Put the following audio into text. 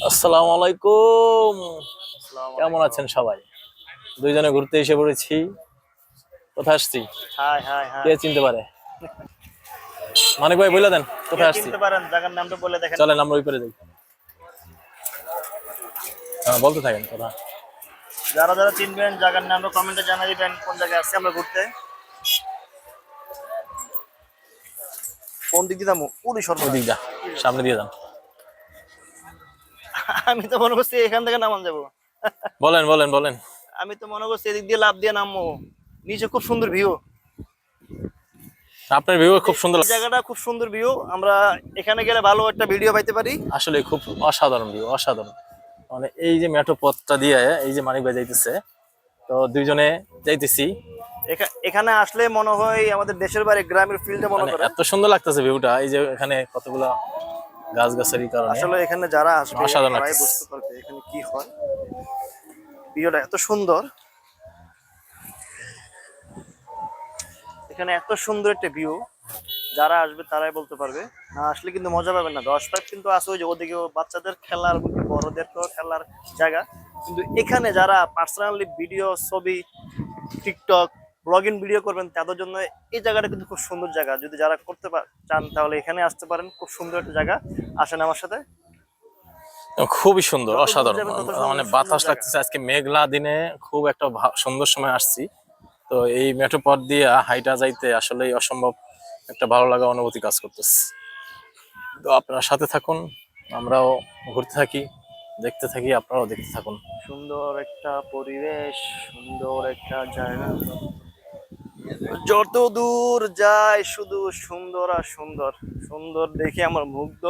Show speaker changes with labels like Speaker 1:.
Speaker 1: আসসালামু আলাইকুম।
Speaker 2: আসসালামু
Speaker 1: কেমন
Speaker 2: আলাইকুম।
Speaker 1: আছেন সবাই? দুইজনে ঘুরতে এসে পড়েছি। কোথায় আসছি?
Speaker 2: হাই হাই
Speaker 1: কে
Speaker 2: হাই।
Speaker 1: চিনতে পারে? মানিক ভাই
Speaker 2: কে
Speaker 1: বলে দেন
Speaker 2: কে
Speaker 1: কোথায় আসছি।
Speaker 2: চিনতে পারেন জায়গার নামটা বলে দেখেন।
Speaker 1: চলেন আমরা ওই পারে যাই। হ্যাঁ, বলতে থাকেন কথা।
Speaker 2: যারা যারা চিনবেন জায়গার নামটা কমেন্টে জানিয়ে দিবেন কোন জায়গায় আসছি আমরা ঘুরতে। কোন দিক দিয়ে যাবো? পুরি
Speaker 1: ওই
Speaker 2: সর্বনাশ।
Speaker 1: দিক যা, সামনে দিয়ে যান।
Speaker 2: আমি তো মনে করছি এখান থেকে নামান যাবো।
Speaker 1: বলেন বলেন বলেন।
Speaker 2: আমি তো মনে করছি এদিক দিয়ে লাফ দিয়ে নামবো। নিচে খুব সুন্দর ভিউ।
Speaker 1: আপনার ভিউ খুব সুন্দর
Speaker 2: এই জায়গাটা খুব সুন্দর ভিউ। আমরা এখানে গেলে ভালো একটা ভিডিও পাইতে পারি।
Speaker 1: আসলে খুব অসাধারণ ভিউ, অসাধারণ। মানে এই যে মেট্রো পথটা দিয়ে এই যে মানিক ভাই যাইতেছে, তো দুইজনে যাইতেছি।
Speaker 2: এখানে আসলে মনে হয় আমাদের দেশের বাইরে গ্রামের ফিলটা মনে
Speaker 1: মানে
Speaker 2: করে।
Speaker 1: এত সুন্দর লাগতেছে ভিউটা, এই যে এখানে কতগুলা গাছগাছালির কারণে
Speaker 2: আসলে এখানে যারা আসবে
Speaker 1: অসাধারণ
Speaker 2: তারাই
Speaker 1: লাগতেছে।
Speaker 2: বুঝতে পারবে এখানে কি হয়। ভিডিওটা এত সুন্দর। এখানে এত সুন্দর একটা ভিউ, যারা আসবে তারাই বলতে পারবে। না আসলে কিন্তু মজা পাবেন না। 10 পার্ক কিন্তু আছে ওই যে ওদিকেও বাচ্চাদের খেলার, বড়দেরকেও খেলার জায়গা। কিন্তু এখানে যারা পার্সোনালি ভিডিও, ছবি, টিকটক, ব্লগিং ভিডিও করবেন তাদের জন্য এই জায়গাটা কিন্তু খুব সুন্দর জায়গা। যদি যারা করতে চান তাহলে এখানে আসতে পারেন। খুব সুন্দর একটা জায়গা। আসেন আমার সাথে।
Speaker 1: খুবই সুন্দর,
Speaker 2: যত দূর
Speaker 1: অসাধারণ।
Speaker 2: যাবেন তত
Speaker 1: মানে
Speaker 2: সুন্দর সুন্দর
Speaker 1: বাতাস
Speaker 2: জায়গা।
Speaker 1: লাগতেছে আজকে, মেঘলা দিনে খুব একটা সুন্দর সময় আসছি। তো এই মেট্রো পথ দিয়ে হাইটা যাইতে আসলেই অসম্ভব একটা ভালো লাগা অনুভূতি কাজ করতেছে। তো আপনারা সাথে থাকুন, আমরাও ঘুরতে থাকি, দেখতে থাকি, আপনারাও দেখতে থাকুন।
Speaker 2: সুন্দর একটা পরিবেশ, সুন্দর একটা জায়গা। যত দূর যায় শুধু সুন্দর আর সুন্দর। সুন্দর দেখে আমার মুগ্ধ।